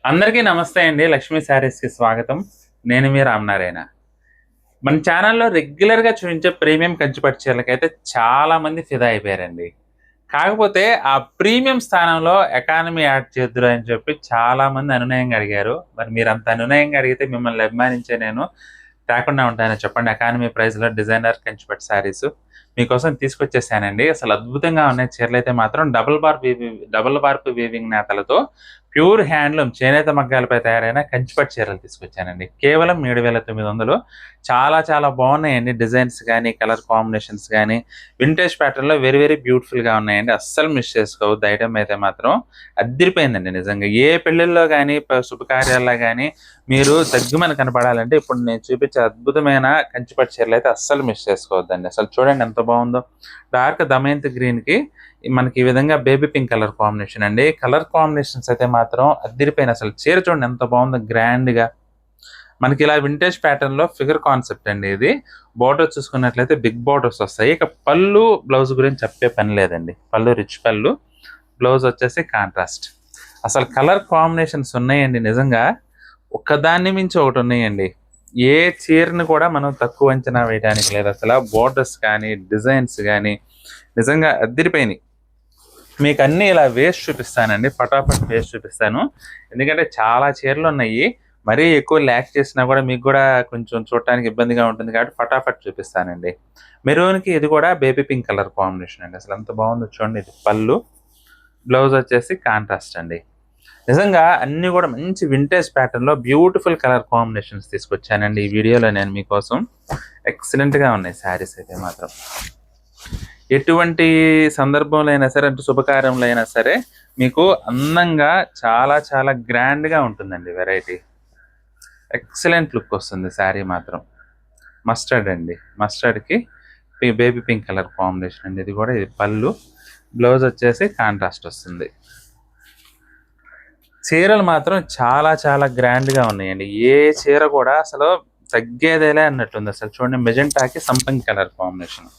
అందరికీ నమస్తే అండి. లక్ష్మీ శారీస్‌కి స్వాగతం. నేను మీ రామనారాయణ. మన ఛానల్‌లో రెగ్యులర్‌గా చూయించే ప్రీమియం కంచిపట్టు చీరలకైతే చాలా మంది ఫిదా అయిపోయారండి. కాకపోతే ఆ ప్రీమియం స్థానంలో ఎకానమీ యాడ్ చేద్దురు అని చెప్పి చాలా మంది అనునయంగా అడిగారు. మరి మీరంత అనునయంగా అడిగితే మిమ్మల్ని అభిమానించే నేను తేకుండా ఉంటానా చెప్పండి. ఎకానమీ ప్రైస్‌లో డిజైనర్ కంచిపట్టు శారీసు మీకోసం తీసుకొచ్చేసానండి. అసలు అద్భుతంగా ఉన్నాయి చీరలైతే మాత్రం డబుల్ వార్ప్ వీవింగ్ నేతలతో ప్యూర్ హ్యాండ్లూమ్ చేనేత మగ్గాలపై తయారైన కంచిపట్టు చీరలు తీసుకొచ్చానండి. కేవలం 7,900 చాలా చాలా బాగున్నాయండి. డిజైన్స్ గానీ, కలర్ కాంబినేషన్స్ గానీ, వింటేజ్ ప్యాటర్న్‌లో వెరీ వెరీ బ్యూటిఫుల్‌గా ఉన్నాయండి. అస్సలు మిస్ చేసుకోవద్దు. ఐటెమ్ అయితే మాత్రం అద్దిరిపోయిందండి నిజంగా. ఏ పెళ్ళిల్లో గానీ, శుభకార్యాల్లో గానీ మీరు తగ్గుమని కనపడాలంటే ఇప్పుడు నేను చూపించే అద్భుతమైన కంచిపట్టు చీరలైతే అస్సలు మిస్ చేసుకోవద్దండి. అసలు చూడండి ఎంత బాగుందో. డార్క్ దమయంతి గ్రీన్‌కి మనకి ఈ విధంగా బేబీ పింక్ కలర్ కాంబినేషన్ అండి. కలర్ కాంబినేషన్స్ అయితే మాత్రం అద్దిరిపోయిన అసలు చీర చూడండి ఎంత బాగుందో గ్రాండ్‌గా. మనకి ఇలా వింటేజ్ ప్యాటర్న్‌లో ఫిగర్ కాన్సెప్ట్ అండి ఇది. బోర్డర్ చూసుకున్నట్లయితే బిగ్ బోర్డర్స్ వస్తాయి. ఇక పళ్ళు, బ్లౌజ్ గురించి చెప్పే పని లేదండి. పళ్ళు రిచ్ పళ్ళు, బ్లౌజ్ వచ్చేసి కాంట్రాస్ట్. అసలు కలర్ కాంబినేషన్స్ ఉన్నాయండి నిజంగా. ఒకదాన్ని మించి ఒకటి ఉన్నాయండి. ఏ చీరని కూడా మనం తక్కువ అంచనా వేయడానికి లేదు. అసల బోర్డర్స్ కానీ, డిజైన్స్ గానీ నిజంగా అద్దిరిపోయినాయి. మీకన్నీ ఇలా వేసి చూపిస్తానండి. ఫటాఫట్ వేసి చూపిస్తాను. ఎందుకంటే చాలా చీరలున్నాయి. మరీ ఎక్కువ ల్యాక్ చేసినా కూడా మీకు కూడా కొంచెం చూడటానికి ఇబ్బందిగా ఉంటుంది కాబట్టి ఫటాఫట్ చూపిస్తానండి. మెరూన్‌కి ఇది కూడా బేబీ పింక్ కలర్ కాంబినేషన్ అండి. అసలు ఎంత బాగుందో చూడండి. ఇది పళ్ళు, బ్లౌజ్ వచ్చేసి కాంట్రాస్ట్ అండి. నిజంగా అన్నీ కూడా మంచి వింటేజ్ ప్యాటర్న్‌లో బ్యూటిఫుల్ కలర్ కాంబినేషన్స్ తీసుకొచ్చానండి ఈ వీడియోలో నేను మీకోసం. ఎక్సలెంట్‌గా ఉన్నాయి శారీస్ అయితే మాత్రం. ఎటువంటి సందర్భంలో అయినా సరే అంటే శుభకార్యంలో అయినా సరే మీకు అందంగా చాలా చాలా గ్రాండ్‌గా ఉంటుందండి వెరైటీ. ఎక్సలెంట్ లుక్ వస్తుంది శారీ మాత్రం. మస్టర్డ్ అండి. మస్టర్డ్‌కి బేబీ పింక్ కలర్ కాంబినేషన్ అండి. ఇది పళ్ళు, బ్లౌజ్ వచ్చేసి కాంట్రాస్ట్ వస్తుంది. చీరలు మాత్రం చాలా చాలా గ్రాండ్‌గా ఉన్నాయండి. ఏ చీర కూడా అసలు తగ్గేదేలే అన్నట్టుంది. అసలు చూడండి మెజెంటాకి సంపంగి కలర్ కాంబినేషన్.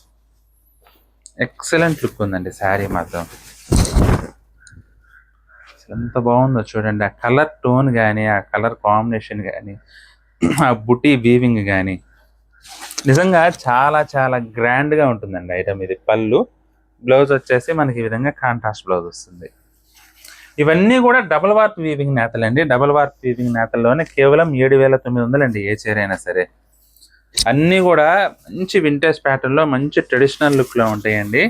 ఎక్సలెంట్ లుక్ ఉందండి శారీ మాత్రం. ఎంత బాగుందో చూడండి. ఆ కలర్ టోన్ గానీ, ఆ కలర్ కాంబినేషన్ గానీ, ఆ బుటీ వీవింగ్ గానీ నిజంగా చాలా చాలా గ్రాండ్‌గా ఉంటుందండి ఐటమ్ ఇది. పళ్ళు, బ్లౌజ్ వచ్చేసి మనకి ఈ విధంగా కాంట్రాస్ట్ బ్లౌజ్ వస్తుంది. ఇవన్నీ కూడా డబుల్ వార్ప్ వీవింగ్ నేతలండి. డబుల్ వార్ప్ వీవింగ్ నేతల్లోనే కేవలం 7,900 అండి ఏ చీర అయినా సరే. అన్నీ కూడా మంచి వింటేజ్ ప్యాటర్న్‌లో మంచి ట్రెడిషనల్ లుక్‌లో ఉంటాయండి.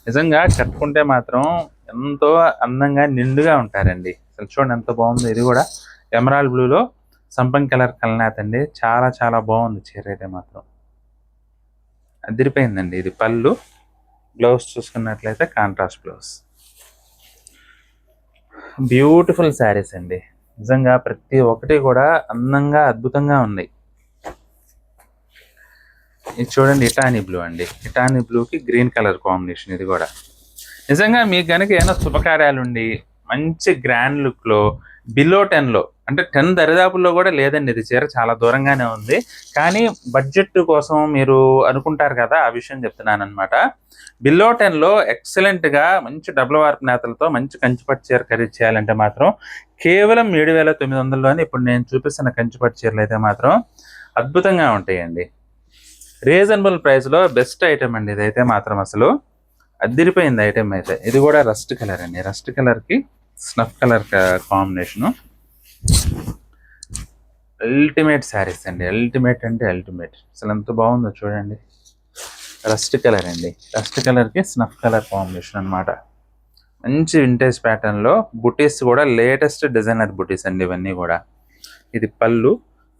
నిజంగా కట్టుకుంటే మాత్రం ఎంతో అందంగా నిండుగా ఉంటారండి. అసలు చూడండి ఎంత బాగుందో. ఇది కూడా ఎమరాల్డ్ బ్లూలో సంపంగి కలర్ కలనేత అండి. చాలా చాలా బాగుంది చీర అయితే మాత్రం. అదిరిపోయిందండి. ఇది పళ్ళు, బ్లౌజ్ చూసుకున్నట్లయితే కాంట్రాస్ట్ బ్లౌజ్. బ్యూటిఫుల్ శారీస్ అండి. నిజంగా ప్రతి ఒక్కటి కూడా అందంగా అద్భుతంగా ఉన్నాయి. ఇది చూడండి ఇటానీ బ్లూ అండి. ఇటానీ బ్లూకి గ్రీన్ కలర్ కాంబినేషన్ ఇది కూడా. నిజంగా మీకు కనుక ఏమైనా శుభకార్యాలుండి మంచి గ్రాండ్ లుక్లో బిలో 10లో అంటే 10 దరిదాపుల్లో కూడా లేదండి. ఇది చీర చాలా దూరంగానే ఉంది. కానీ బడ్జెట్ కోసం మీరు అనుకుంటారు కదా, ఆ విషయం చెప్తున్నాను అనమాట. బిలో 10లో ఎక్సలెంట్గా మంచి డబుల్ వార్ప్ నేతలతో మంచి కంచిపట్టు చీర ఖరీదు చేయాలంటే మాత్రం కేవలం 7,900లోనే ఇప్పుడు నేను చూపిస్తున్న కంచిపట్టు చీరలు అయితే మాత్రం అద్భుతంగా ఉంటాయండి. రీజనబుల్ ప్రైస్లో బెస్ట్ ఐటమ్ అండి ఇదైతే మాత్రం. అసలు అద్దిరిపోయింది ఐటమ్ అయితే. ఇది కూడా రస్ట్ కలర్ అండి. రస్ట్ కలర్కి snuff colour combination. Ultimate saris అండి. అల్టిమేట్ అంటే అల్టిమేట్. అసలు ఎంత బాగుందో చూడండి. రస్ట్ కలర్ అండి. రస్ట్ కలర్కి స్నఫ్ కలర్ కాంబినేషన్ అనమాట. మంచి వింటేజ్ ప్యాటర్న్లో బుటీస్ కూడా లేటెస్ట్ డిజైనర్ బుటీస్ అండి ఇవన్నీ కూడా. ఇది పళ్ళు,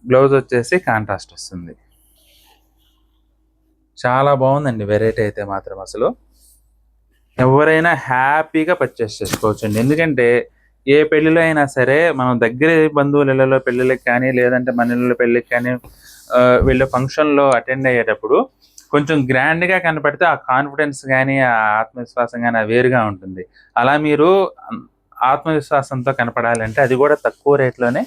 బ్లౌజ్ వచ్చేసి కాంట్రాస్ట్ వస్తుంది. చాలా బాగుందండి వెరైటీ అయితే మాత్రం. అసలు ఎవరైనా హ్యాపీగా పర్చేస్ చేసుకోవచ్చండి. ఎందుకంటే ఏ పెళ్ళిలో అయినా సరే మనం దగ్గర బంధువుల ఇళ్ళలో పెళ్ళిళ్ళకి కానీ లేదంటే మన ఇళ్ళలో పెళ్ళికి కానీ వీళ్ళు ఫంక్షన్లో అటెండ్ అయ్యేటప్పుడు కొంచెం గ్రాండ్గా కనపడితే ఆ కాన్ఫిడెన్స్ కానీ ఆ ఆత్మవిశ్వాసం కానీ వేరుగా ఉంటుంది. అలా మీరు ఆత్మవిశ్వాసంతో కనపడాలంటే అది కూడా తక్కువ రేట్లోనే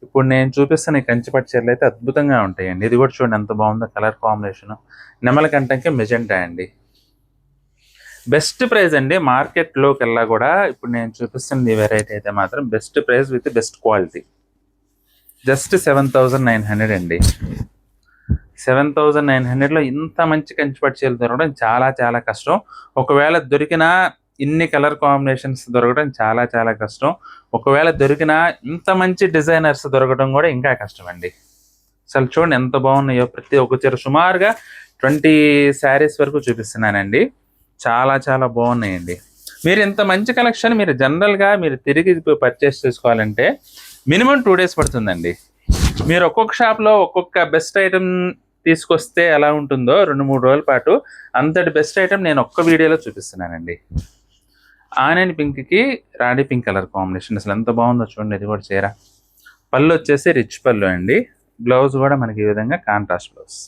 ఇప్పుడు నేను చూపిస్తున్న ఈ కంచిపట్టు చీరలు అయితే అద్భుతంగా ఉంటాయండి. ఇది కూడా చూడండి ఎంత బాగుందో కలర్ కాంబినేషను. నెమల కంఠంకి మెజెంటా అండి. బెస్ట్ ప్రైస్ అండి. మార్కెట్లోకి వెళ్ళా కూడా ఇప్పుడు నేను చూపిస్తున్న ఈ వెరైటీ అయితే మాత్రం best price with best quality. Just 7,900 అండి. 7,900లో ఇంత మంచి కంచిపట్టు చీరలు దొరకడం చాలా చాలా కష్టం. ఒకవేళ దొరికినా ఇన్ని కలర్ కాంబినేషన్స్ దొరకడం చాలా చాలా కష్టం. ఒకవేళ దొరికినా ఇంత మంచి డిజైనర్స్ దొరకడం కూడా ఇంకా కష్టం అండి. అసలు చూడండి ఎంత బాగున్నాయో. ప్రతి ఒక్క చీర సుమారుగా 20 శారీస్ వరకు చూపిస్తున్నానండి. చాలా చాలా బాగున్నాయండి. మీరు ఇంత మంచి కలెక్షన్ మీరు జనరల్గా మీరు తిరిగి పర్చేస్ చేసుకోవాలంటే మినిమం 2 days పడుతుందండి. మీరు ఒక్కొక్క షాప్లో ఒక్కొక్క బెస్ట్ ఐటమ్ తీసుకొస్తే ఎలా ఉంటుందో 2-3 రోజుల పాటు అంతటి బెస్ట్ ఐటమ్ నేను ఒక్క వీడియోలో చూపిస్తున్నానండి. ఆనియన్ పింక్కి రాణి పింక్ కలర్ కాంబినేషన్ అసలు ఎంత బాగుందో చూడండి. ఇది కూడా చీర. పళ్ళు వచ్చేసి రిచ్ పళ్ళు అండి. బ్లౌజ్ కూడా మనకి ఈ విధంగా కాంట్రాస్ట్ బ్లౌజ్.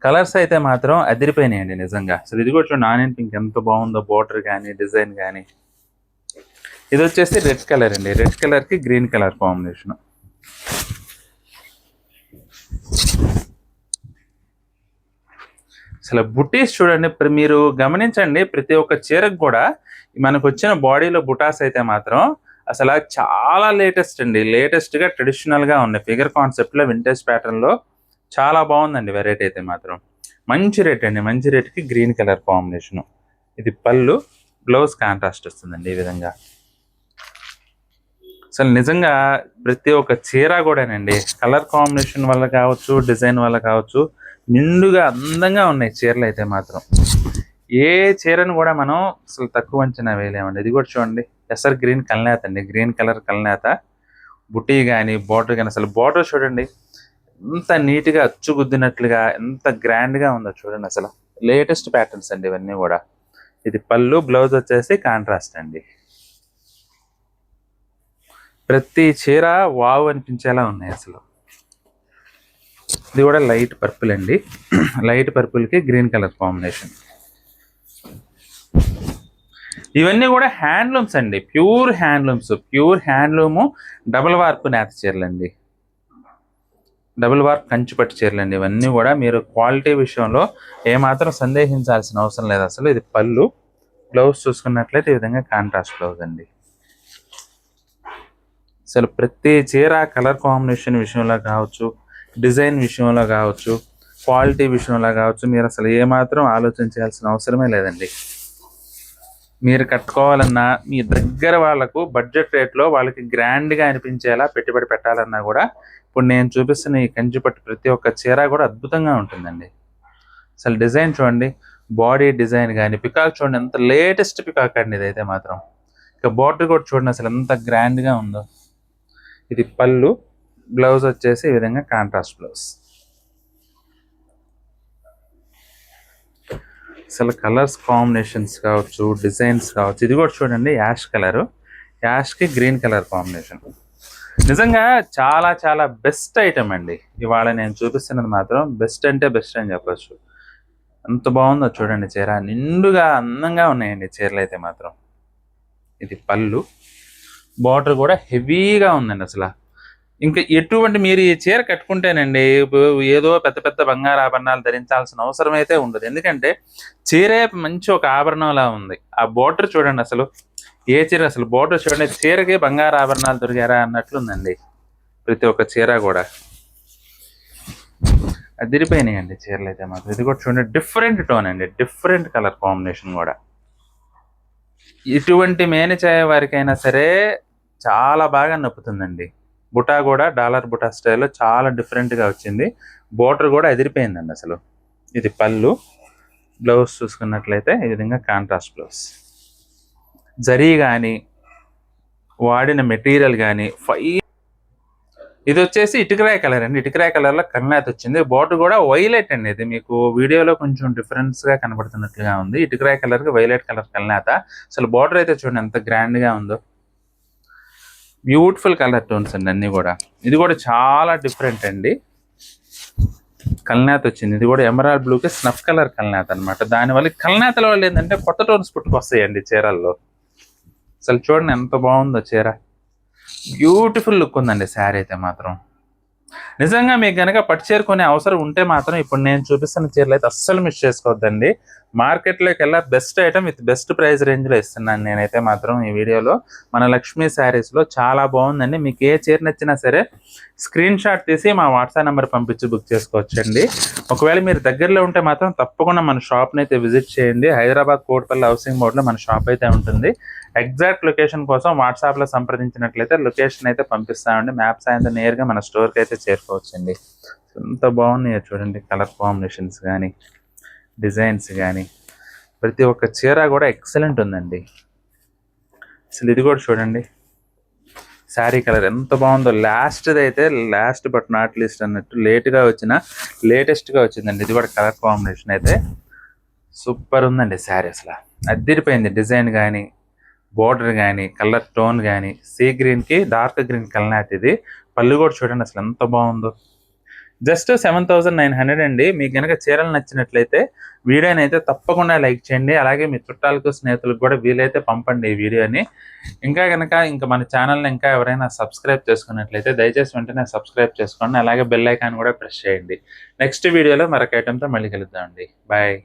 కలర్స్ అయితే మాత్రం అదిరిపోయినాయండి నిజంగా. అసలు ఇది కూడా చూడండి ఆనియన్ పింక్ ఎంత బాగుందో. బోర్డర్ కానీ డిజైన్ కానీ. ఇది వచ్చేసి రెడ్ కలర్ అండి. రెడ్ కలర్కి గ్రీన్ కలర్ కాంబినేషన్. అసలు బుటీస్ చూడండి. మీరు గమనించండి ప్రతి ఒక్క చీరకు కూడా మనకు వచ్చిన బాడీలో బుటాస్ అయితే మాత్రం అసలు చాలా లేటెస్ట్ అండి. లేటెస్ట్గా ట్రెడిషనల్గా ఉన్నాయి. ఫిగర్ కాన్సెప్ట్లో వింటేజ్ ప్యాటర్న్లో చాలా బాగుందండి వెరైటీ అయితే మాత్రం. మంచి రేట్ అండి. మంచి రేట్కి గ్రీన్ కలర్ కాంబినేషను. ఇది పళ్ళు, బ్లౌజ్ కాంట్రాస్ట్ వస్తుందండి ఈ విధంగా. అసలు నిజంగా ప్రతి ఒక్క చీర కూడానండి కలర్ కాంబినేషన్ వల్ల కావచ్చు, డిజైన్ వల్ల కావచ్చు, నిండుగా అందంగా ఉన్నాయి చీరలు అయితే మాత్రం. ఏ చీరను కూడా మనం అసలు తక్కువ అంచనా వేయలేమండి. ఇది కూడా చూడండి ఎస్ఆర్ గ్రీన్ కల్నేత అండి. గ్రీన్ కలర్ కల్నేత. బుటీ కానీ బార్డర్ కానీ అసలు బార్డర్ చూడండి ఎంత నీట్గా అచ్చుగుద్దినట్లుగా ఎంత గ్రాండ్గా ఉందో చూడండి. అసలు లేటెస్ట్ ప్యాటర్న్స్ అండి ఇవన్నీ కూడా. ఇది పళ్ళు, బ్లౌజ్ వచ్చేసి కాంట్రాస్ట్ అండి. ప్రతి చీర వావ్ అనిపించేలా ఉన్నాయి అసలు. ఇది కూడా లైట్ పర్పుల్ అండి. లైట్ పర్పుల్కి గ్రీన్ కలర్ కాంబినేషన్. ఇవన్నీ కూడా హ్యాండ్లూమ్స్ అండి. Pure handlooms. Pure handloom double warp నేత చీరలండి. డబుల్ వార్ప్ కంచిపట్టు చీరలండి ఇవన్నీ కూడా. మీరు క్వాలిటీ విషయంలో ఏమాత్రం సందేహించాల్సిన అవసరం లేదు అసలు. ఇది పళ్ళు, బ్లౌజ్ చూసుకున్నట్లయితే ఈ విధంగా కాంట్రాస్ట్ బ్లౌజ్ అండి. అసలు ప్రతి చీర కలర్ కాంబినేషన్ విషయంలో కావచ్చు, డిజైన్ విషయంలో కావచ్చు, క్వాలిటీ విషయంలో కావచ్చు, మీరు అసలు ఏమాత్రం ఆలోచించాల్సిన అవసరమే లేదండి. మీరు కట్టుకోవాలన్నా మీ దగ్గర వాళ్ళకు బడ్జెట్ రేట్లో వాళ్ళకి గ్రాండ్గా అనిపించేలా పెట్టుబడి పెట్టాలన్నా కూడా ఇప్పుడు నేను చూపిస్తున్న ఈ కంచిపట్టు ప్రతి ఒక్క చీర కూడా అద్భుతంగా ఉంటుందండి. అసలు డిజైన్ చూడండి. బాడీ డిజైన్ కానీ పికాక్ చూడండి ఎంత లేటెస్ట్ పికాక్ అండి ఇదైతే మాత్రం. ఇక బార్డర్ కూడా చూడండి అసలు ఎంత గ్రాండ్గా ఉందో. ఇది పళ్ళు, బ్లౌజ్ వచ్చేసి ఈ విధంగా కాంట్రాస్ట్ బ్లౌజ్. అసలు కలర్స్ కాంబినేషన్స్ కావచ్చు, డిజైన్స్ కావచ్చు. ఇది కూడా చూడండి యాష్ కలరు. యాష్కి గ్రీన్ కలర్ కాంబినేషన్. నిజంగా చాలా చాలా బెస్ట్ ఐటమ్ అండి. ఇవాళ నేను చూపిస్తున్నది మాత్రం బెస్ట్ అంటే బెస్ట్ అని చెప్పచ్చు. ఎంత బాగుందో చూడండి చీర. నిండుగా అందంగా ఉన్నాయండి చీరలు అయితే మాత్రం. ఇది పళ్ళు, బార్డర్ కూడా హెవీగా ఉందండి అసలు. ఇంకా ఎటువంటి మీరు ఈ చీర కట్టుకుంటేనండి ఏదో పెద్ద పెద్ద బంగారు ఆభరణాలు ధరించాల్సిన అవసరం అయితే ఉండదు. ఎందుకంటే చీరే మంచి ఒక ఆభరణంలా ఉంది. ఆ బార్డర్ చూడండి అసలు. ఏ చీర అసలు బార్డర్ చూడండి. చీరకి బంగారు ఆభరణాలు దొరికారా అన్నట్లుందండి ప్రతి ఒక్క చీర కూడా. అదిరిపోయినాయండి చీరలు అయితే మాత్రం. ఇది కూడా చూడండి డిఫరెంట్ టోన్ అండి. డిఫరెంట్ కలర్ కాంబినేషన్ కూడా. ఇటువంటి మేనిచాయ వారికైనా సరే చాలా బాగా నప్పుతుందండి. బుటా కూడా డాలర్ బుటా స్టైల్లో చాలా డిఫరెంట్గా వచ్చింది. బోర్డర్ కూడా ఎదిరిపోయిందండి అసలు. ఇది పళ్ళు, బ్లౌజ్ చూసుకున్నట్లయితే ఈ విధంగా కాంట్రాస్ట్ బ్లౌజ్. జరీ కానీ వాడిన మెటీరియల్ కానీ ఇది వచ్చేసి ఇటుకరాయ కలర్ అండి. ఇటుకరాయ కలర్లో కల్నేత వచ్చింది. బోర్డర్ కూడా వైలెట్ అండి. ఇది మీకు వీడియోలో కొంచెం డిఫరెన్స్గా కనబడుతున్నట్లుగా ఉంది. ఇటుకరాయ కలర్కి వైలెట్ కలర్ కల్నేత. అసలు బోర్డర్ అయితే చూడండి ఎంత గ్రాండ్గా ఉందో. బ్యూటిఫుల్ కలర్ టోన్స్ అండి అన్నీ కూడా. ఇది కూడా చాలా డిఫరెంట్ అండి. కల్నేత వచ్చింది. ఇది కూడా ఎమరాల్డ్ బ్లూకి స్నఫ్ కలర్ కల్నేత అనమాట. దానివల్ల కల్నేతల వల్ల ఏంటంటే కొత్త టోన్స్ పుట్టుకొస్తాయండి చీరల్లో. అసలు చూడండి ఎంత బాగుందో చీర. బ్యూటిఫుల్ లుక్ ఉందండి శారీ అయితే మాత్రం. నిజంగా మీకు గనక పట్టు చీర కొనే అవసరం ఉంటే మాత్రం ఇప్పుడు నేను చూపిస్తున్న చీరలు అయితే అస్సలు మిస్ చేసుకోవద్దండి. మార్కెట్‌లోకి వెళ్ళా best item with best price రేంజ్‌లో ఇస్తున్నాను నేనైతే మాత్రం ఈ వీడియోలో. మన లక్ష్మీ శారీస్‌లో చాలా బాగుందండి. మీకు ఏ చీర నచ్చినా సరే స్క్రీన్ షాట్ తీసి మా వాట్సాప్ నెంబర్ పంపించి బుక్ చేసుకోవచ్చండి. ఒకవేళ మీరు దగ్గరలో ఉంటే మాత్రం తప్పకుండా మన షాప్‌ని అయితే విజిట్ చేయండి. హైదరాబాద్ కోట్పల్లి హౌసింగ్ బోర్డ్‌లో మన షాప్ అయితే ఉంటుంది. ఎగ్జాక్ట్ లొకేషన్ కోసం వాట్సాప్లో సంప్రదించినట్లయితే లొకేషన్ అయితే పంపిస్తామండి. మ్యాప్స్ అయితే నేరుగా మన స్టోర్కి అయితే చేరుకోవచ్చండి. ఎంత బాగున్నాయో చూడండి, కలర్ కాంబినేషన్స్ కానీ డిజైన్స్ కానీ ప్రతి ఒక్క చీర కూడా ఎక్సలెంట్ ఉందండి. అసలు ఇది కూడా చూడండి, శారీ కలర్ ఎంత బాగుందో. లాస్ట్ బట్ నాట్ లీస్ట్ అన్నట్టు లేట్గా వచ్చిన లేటెస్ట్గా వచ్చిందండి. ఇది కూడా కలర్ కాంబినేషన్ అయితే సూపర్ ఉందండి. శారీ అసలు అద్దిరిపోయింది. డిజైన్ కానీ బోర్డర్ కానీ కలర్ టోన్ కానీ సీ గ్రీన్కి డార్క్ గ్రీన్ కలర్ ఇది. పళ్ళు కూడా చూడండి అసలు ఎంత బాగుందో. జస్ట్ 7,900 అండి. మీకు కనుక చీరలు నచ్చినట్లయితే వీడియోని అయితే తప్పకుండా లైక్ చేయండి. అలాగే మీ చుట్టాలకు స్నేహితులకు కూడా వీలైతే పంపండి ఈ వీడియోని. ఇంకా మన ఛానల్ని ఇంకా ఎవరైనా సబ్స్క్రైబ్ చేసుకున్నట్లయితే దయచేసి వెంటనే సబ్స్క్రైబ్ చేసుకోండి. అలాగే బెల్ ఐకాన్ కూడా ప్రెస్ చేయండి. నెక్స్ట్ వీడియోలో మరొక ఐటెంతో మళ్ళీ కలుద్దామండి. బాయ్.